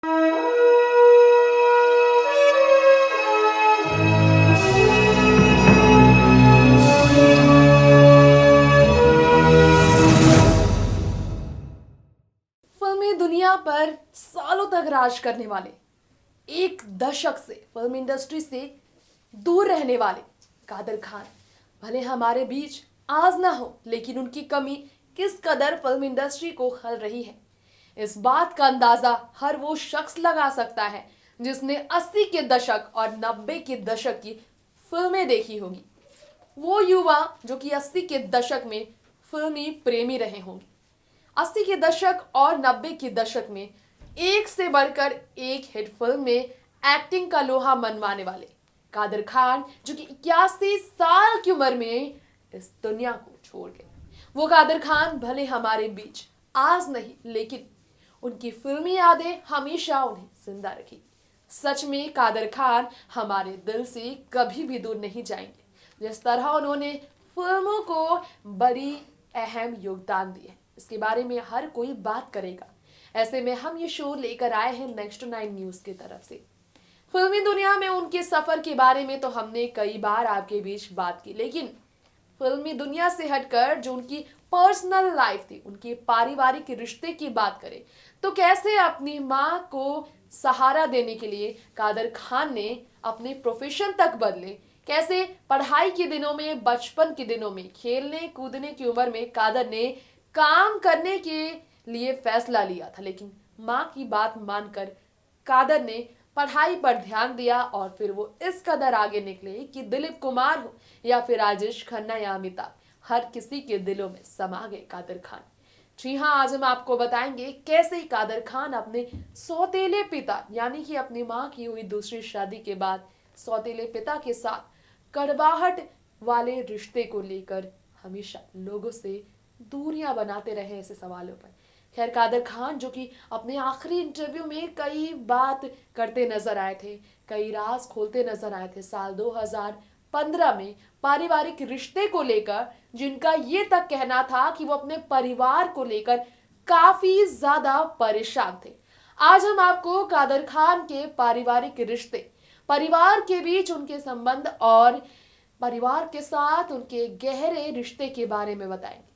फिल्मी दुनिया पर सालों तक राज करने वाले, एक दशक से फिल्म इंडस्ट्री से दूर रहने वाले कादर खान भले हमारे बीच आज ना हो, लेकिन उनकी कमी किस कदर फिल्म इंडस्ट्री को खल रही है, इस बात का अंदाजा हर वो शख्स लगा सकता है जिसने 80 के दशक और 90 के दशक की फिल्में देखी होगी। वो युवा जो कि 80 के दशक में फिल्मी प्रेमी रहे होंगे। 80 के दशक और 90 के दशक में एक से बढ़कर एक हिट फिल्म में एक्टिंग का लोहा मनवाने वाले कादर खान, जो कि 81 साल की उम्र में इस दुनिया को छोड़ गए। वो कादर खान भले हमारे बीच आज नहीं, लेकिन उनकी फिल्मी यादें हमेशा उन्हें जिंदा रखेगी। सच में कादर खान हमारे दिल से कभी भी दूर नहीं जाएंगे। जिस तरह उन्होंने फिल्मों को बड़ी अहम योगदान दिए, इसके बारे में हर कोई बात करेगा। ऐसे में हम ये शो लेकर आए हैं नेक्स्ट 9 न्यूज की तरफ से। फिल्मी दुनिया में उनके सफर के बारे में तो हमने कई बार आपके बीच बात की, लेकिन फिल्मी दुनिया से हटकर जो उनकी पर्सनल लाइफ थी, उनके पारिवारिक रिश्ते की बात करें तो कैसे अपनी माँ को सहारा देने के लिए कादर खान ने अपने प्रोफेशन तक बदले, कैसे पढ़ाई के दिनों में, बचपन के दिनों में, खेलने कूदने की उम्र में कादर ने काम करने के लिए फैसला लिया था, लेकिन माँ की बात मानकर कादर ने पढ़ाई पर ध्यान दिया और फिर वो इस कदर आगे निकले कि दिलीप कुमार हो या फिर राजेश खन्ना या अमिताभ, हर किसी के दिलों में समा गए कादर खान। जी हाँ, आज हम आपको बताएंगे कैसे कादर खान अपने सौतेले पिता यानी कि अपनी माँ की हुई दूसरी शादी के बाद सौतेले पिता के साथ कड़वाहट वाले रिश्ते को लेकर हमेशा लोगों से दूरियां बनाते रहे ऐसे सवालों पर। खैर, कादर खान जो कि अपने आखिरी इंटरव्यू में कई बात करते नजर आए थे, कई राज खोलते नजर आए थे साल 2015 में पारिवारिक रिश्ते को लेकर, जिनका ये तक कहना था कि वो अपने परिवार को लेकर काफी ज्यादा परेशान थे। आज हम आपको कादर खान के पारिवारिक रिश्ते, परिवार के बीच उनके संबंध और परिवार के साथ उनके गहरे रिश्ते के बारे में बताएंगे।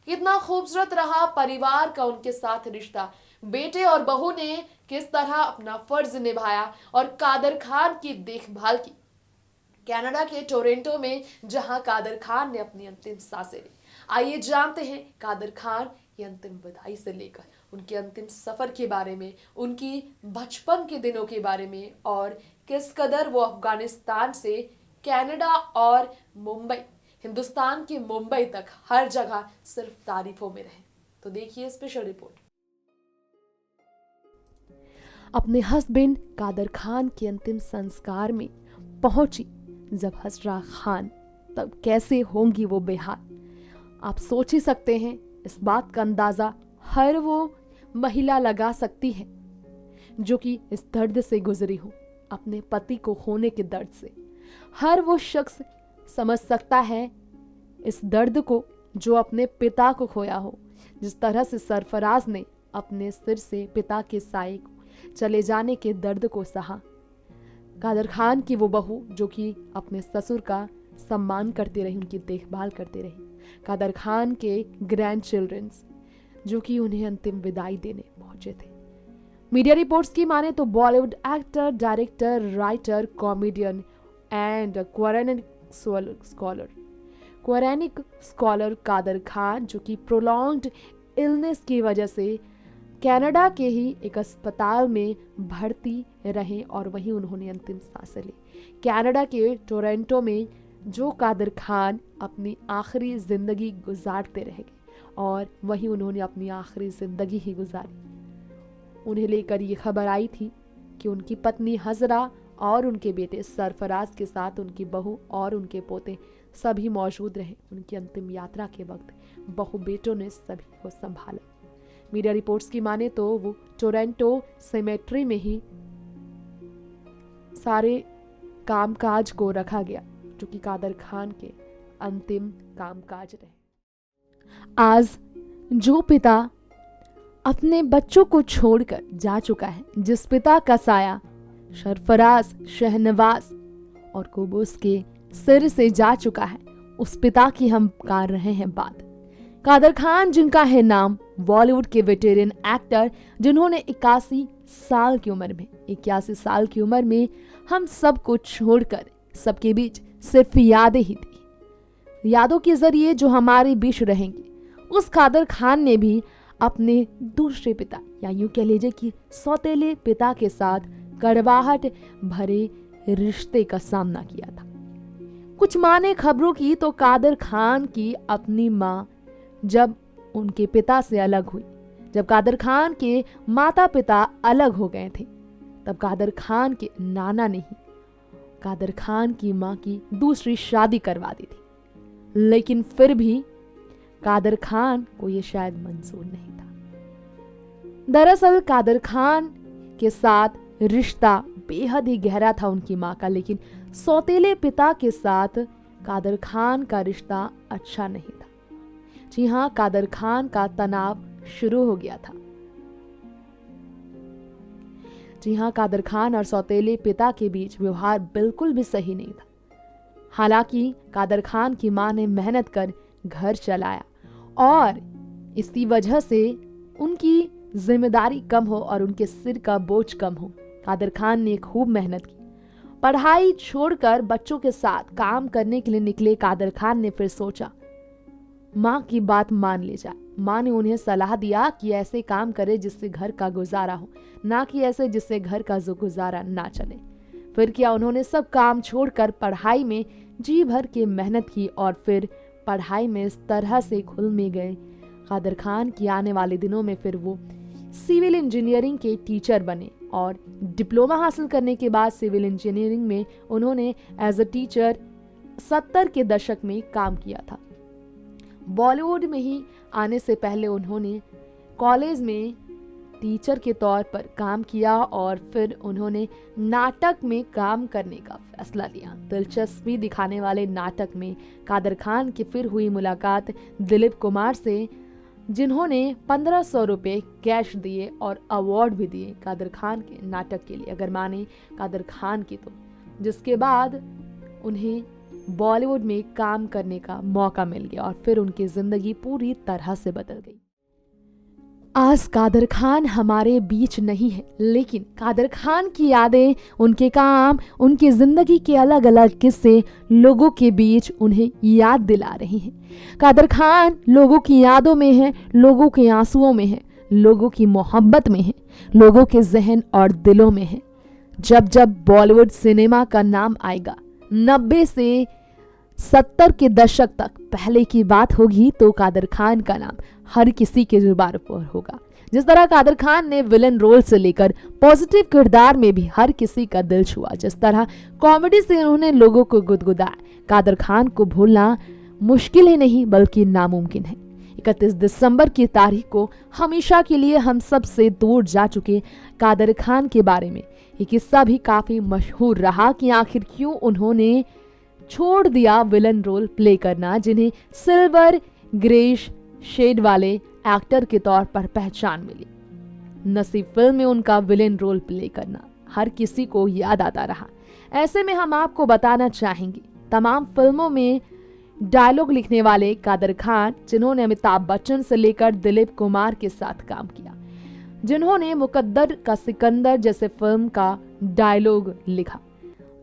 कितना खूबसूरत रहा परिवार का उनके साथ रिश्ता, बेटे और बहू ने किस तरह अपना फर्ज निभाया और कादर खान की देखभाल की कनाडा के टोरंटो में, जहां कादर खान ने अपनी अंतिम सांसें ली। आइए जानते हैं कादर खान की अंतिम विदाई से लेकर उनके अंतिम सफर के बारे में, उनकी बचपन के दिनों के बारे में और किस कदर वो अफगानिस्तान से कनाडा और मुंबई, हिंदुस्तान के मुंबई तक हर जगह सिर्फ तारीफों में रहे। तो देखिए स्पेशल रिपोर्ट। अपने हस्बैंड कादर खान के अंतिम संस्कार में पहुंची जब हसरा खान, तब कैसे होंगी वो बेहाल। आप सोच ही सकते हैं, इस बात का अंदाजा हर वो महिला लगा सकती है जो कि इस दर्द से गुजरी हो, अपने पति को खोने के दर्द से। हर वो शख्स समझ सकता है इस दर्द को जो अपने पिता को खोया हो, जिस तरह से सरफराज ने अपने सिर से पिता के साए को चले जाने के दर्द को सहा। कादर खान की वो बहू जो कि अपने ससुर का सम्मान करती रही, उनकी देखभाल करती रही। कादर खान के ग्रैंड चिल्ड्रंस जो कि उन्हें अंतिम विदाई देने पहुंचे थे। मीडिया रिपोर्ट्स की माने तो Bollywood actor, director, writer, comedian and Quranic scholar Kader Khan जो कि प्रोलॉन्ग्ड इलनेस की वजह से कनाडा के ही एक अस्पताल में भर्ती रहे और वहीं उन्होंने अंतिम सांसें ली। कनाडा के टोरंटो में जो कादर खान अपनी आखिरी जिंदगी गुजारते रह गए और वहीं उन्होंने अपनी आखिरी जिंदगी ही गुजारी। उन्हें लेकर ये खबर आई थी कि उनकी पत्नी हजरा और उनके बेटे सरफराज के साथ उनकी बहू और उनके पोते सभी मौजूद रहे। उनकी अंतिम यात्रा के वक्त बहू बेटों ने सभी को संभाला। मीडिया रिपोर्ट्स की माने तो वो टोरंटो सेमेट्री में ही सारे कामकाज को रखा गया जो कि कादर खान के अंतिम कामकाज रहे। आज जो पिता अपने बच्चों को छोड़कर जा चुका है, जिस पिता का साया सरफराज, शहनवाज और कुबूस के सिर से जा चुका है, उस पिता की हम कर रहे हैं बात। कादर खान, जिनका है नाम, बॉलीवुड के वेटेरियन एक्टर, जिन्होंने 81 साल की उम्र में हम सब कुछ छोड़कर सबके बीच सिर्फ यादें ही थी, यादों के जरिए जो हमारे बीच रहेंगे। उस कादर खान ने भी अपने दूसरे पिता, या यूं कह लीजिए कि सौतेले पिता के साथ कड़वाहट भरे रिश्ते का सामना किया था। कुछ माने खबरों की तो कादर खान की अपनी माँ जब उनके पिता से अलग हुई, जब कादर खान के माता पिता अलग हो गए थे, तब कादर खान के नाना ने ही कादर खान की माँ की दूसरी शादी करवा दी थी। लेकिन फिर भी कादर खान को यह शायद मंजूर नहीं था। दरअसल कादर खान के साथ रिश्ता बेहद ही गहरा था उनकी माँ का, लेकिन सौतेले पिता के साथ कादर खान का रिश्ता अच्छा नहीं था। जी हाँ, कादर खान का तनाव शुरू हो गया था। जी हाँ, कादर खान और सौतेले पिता के बीच व्यवहार बिल्कुल भी सही नहीं था। हालांकि कादर खान की मां ने मेहनत कर घर चलाया और इसी वजह से उनकी जिम्मेदारी कम हो और उनके सिर का बोझ कम हो, कादर खान ने खूब मेहनत की। पढ़ाई छोड़कर बच्चों के साथ काम करने के लिए निकले कादर खान ने फिर सोचा माँ की बात मान ले जाए। माँ ने उन्हें सलाह दिया कि ऐसे काम करे जिससे घर का गुजारा हो, ना कि ऐसे जिससे घर का गुजारा ना चले। फिर क्या, उन्होंने सब काम छोड़कर पढ़ाई में जी भर के मेहनत की और फिर पढ़ाई में इस तरह से घुल में गए कादर खान की आने वाले दिनों में फिर वो सिविल इंजीनियरिंग के टीचर बने और डिप्लोमा हासिल करने के बाद सिविल इंजीनियरिंग में उन्होंने एज अ टीचर 70 के दशक में काम किया था। बॉलीवुड में ही आने से पहले उन्होंने कॉलेज में टीचर के तौर पर काम किया और फिर उन्होंने नाटक में काम करने का फैसला लिया। दिलचस्पी दिखाने वाले नाटक में कादर खान की फिर हुई मुलाकात दिलीप कुमार से, जिन्होंने 1500 रुपये कैश दिए और अवार्ड भी दिए कादर खान के नाटक के लिए, अगर माने कादर खान की तो, जिसके बाद उन्हें बॉलीवुड में काम करने का मौका मिल गया और फिर उनकी जिंदगी पूरी तरह से बदल गई। आज कादर खान हमारे बीच नहीं है, लेकिन कादर खान की यादें, उनके काम, उनकी जिंदगी के अलग अलग किस्से लोगों के बीच उन्हें याद दिला रहे हैं। कादर खान लोगों की यादों में है, लोगों के आंसुओं में है, लोगों की मोहब्बत में है, लोगों के जहन और दिलों में है। जब जब बॉलीवुड सिनेमा का नाम आएगा, 90 से 70 के दशक तक पहले की बात होगी तो कादर खान का नाम हर किसी के जुबान पर होगा। जिस तरह कादर खान ने विलन रोल से लेकर पॉजिटिव किरदार में भी हर किसी का दिल छुआ, जिस तरह कॉमेडी से उन्होंने लोगों को गुदगुदाया, कादर खान को भूलना मुश्किल ही नहीं बल्कि नामुमकिन है। 31 दिसंबर की तारीख को हमेशा के लिए हम सब से दूर जा चुके कादर खान के बारे में ये किस्सा भी काफी मशहूर रहा कि आखिर क्यों उन्होंने छोड़ दिया विलन रोल प्ले करना, जिन्हें सिल्वर ग्रेश शेड वाले एक्टर के तौर पर पहचान मिली। नसीब फिल्म में उनका विलेन रोल प्ले करना हर किसी को याद आता रहा। ऐसे में हम आपको बताना चाहेंगे, तमाम फिल्मों में डायलॉग लिखने वाले कादर खान, जिन्होंने अमिताभ बच्चन से लेकर दिलीप कुमार के साथ काम किया, जिन्होंने मुकद्दर का सिकंदर जैसे फिल्म का डायलॉग लिखा,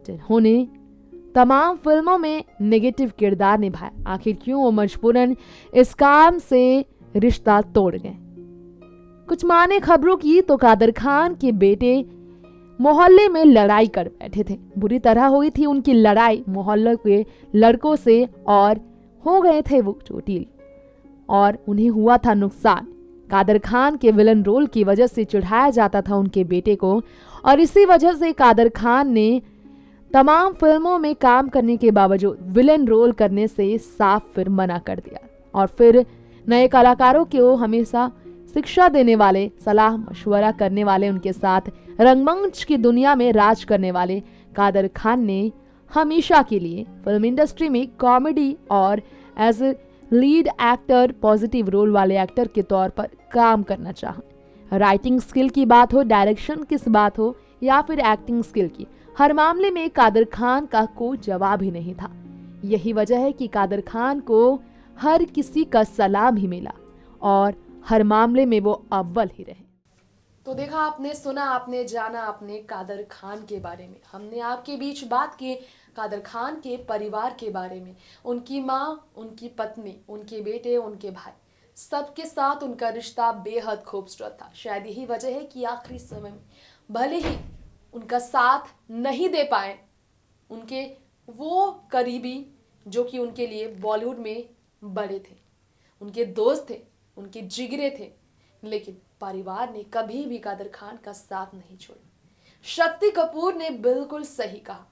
जिन्होंने तमाम फिल्मों में नेगेटिव किरदार निभाया, आखिर क्यों वो मजबूरन इस काम से रिश्ता तोड़ गए। कुछ माने खबरों की तो कादर खान के बेटे मोहल्ले में लड़ाई कर बैठे थे। बुरी तरह हुई थी उनकी लड़ाई मोहल्ले के लड़कों से और हो गए थे वो चोटिल और उन्हें हुआ था नुकसान। कादर खान के विलन रोल की वजह से चिढ़ाया जाता था उनके बेटे को और इसी वजह से कादर खान ने तमाम फिल्मों में काम करने के बावजूद विलेन रोल करने से साफ फिर मना कर दिया और फिर नए कलाकारों को हमेशा शिक्षा देने वाले, सलाह मशवरा करने वाले, उनके साथ रंगमंच की दुनिया में राज करने वाले कादर खान ने हमेशा के लिए फिल्म इंडस्ट्री में कॉमेडी और as lead actor, positive role वाले एक्टर के तौर पर काम करना चाहा। राइटिंग स्किल की बात हो, डायरेक्शन की बात हो या फिर एक्टिंग स्किल की, हर मामले में कादर खान का कोई जवाब ही नहीं था। यही वजह है कि कादर खान को हर किसी का सलाम ही मिला और हर मामले में वो अव्वल ही रहे। तो देखा आपने, सुना आपने, जाना आपने कादर खान के बारे में। हमने आपके बीच बात की कादर खान के परिवार के बारे में। उनकी माँ, उनकी पत्नी, उनके बेटे, उनके भाई, सबके साथ उनका रिश्ता बेहद खूबसूरत था। शायद यही वजह है कि आखिरी समय में भले ही उनका साथ नहीं दे पाए उनके वो करीबी जो कि उनके लिए बॉलीवुड में बड़े थे, उनके दोस्त थे, उनके जिगरे थे, लेकिन परिवार ने कभी भी कादर खान का साथ नहीं छोड़ा। शक्ति कपूर ने बिल्कुल सही कहा।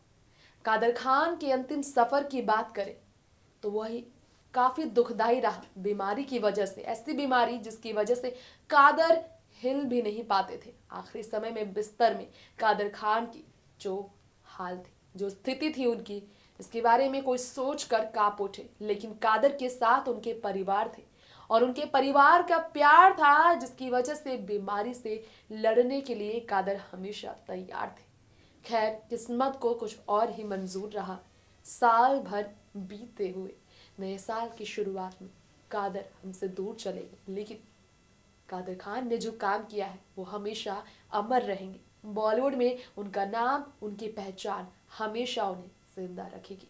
कादर खान के अंतिम सफर की बात करें तो वही काफी दुखदाई रहा, बीमारी की वजह से, ऐसी बीमारी जिसकी वजह से कादर हिल भी नहीं पाते थे। आखिरी समय में बिस्तर में कादर खान की जो हाल थी, जो स्थिति थी उनकी, इसके बारे में कोई सोच कर कांप उठे। लेकिन कादर के साथ उनके परिवार थे और उनके परिवार का प्यार था, जिसकी वजह से बीमारी से लड़ने के लिए कादर हमेशा तैयार थे। खैर, किस्मत को कुछ और ही मंजूर रहा। साल भर बीतते हुए नए साल की शुरुआत में कादर हमसे दूर चले गए, लेकिन कादर खान ने जो काम किया है वो हमेशा अमर रहेंगे। बॉलीवुड में उनका नाम, उनकी पहचान हमेशा उन्हें जिंदा रखेगी।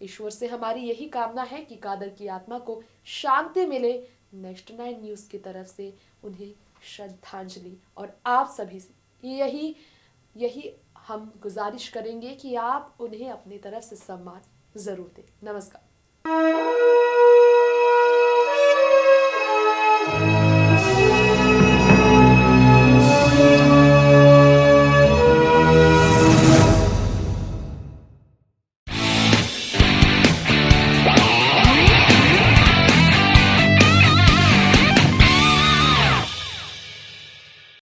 ईश्वर से हमारी यही कामना है कि कादर की आत्मा को शांति मिले। नेक्स्ट 9 न्यूज़ की तरफ से उन्हें श्रद्धांजलि, और आप सभी से यही यही हम गुजारिश करेंगे कि आप उन्हें अपनी तरफ से सम्मान जरूर दें। नमस्कार।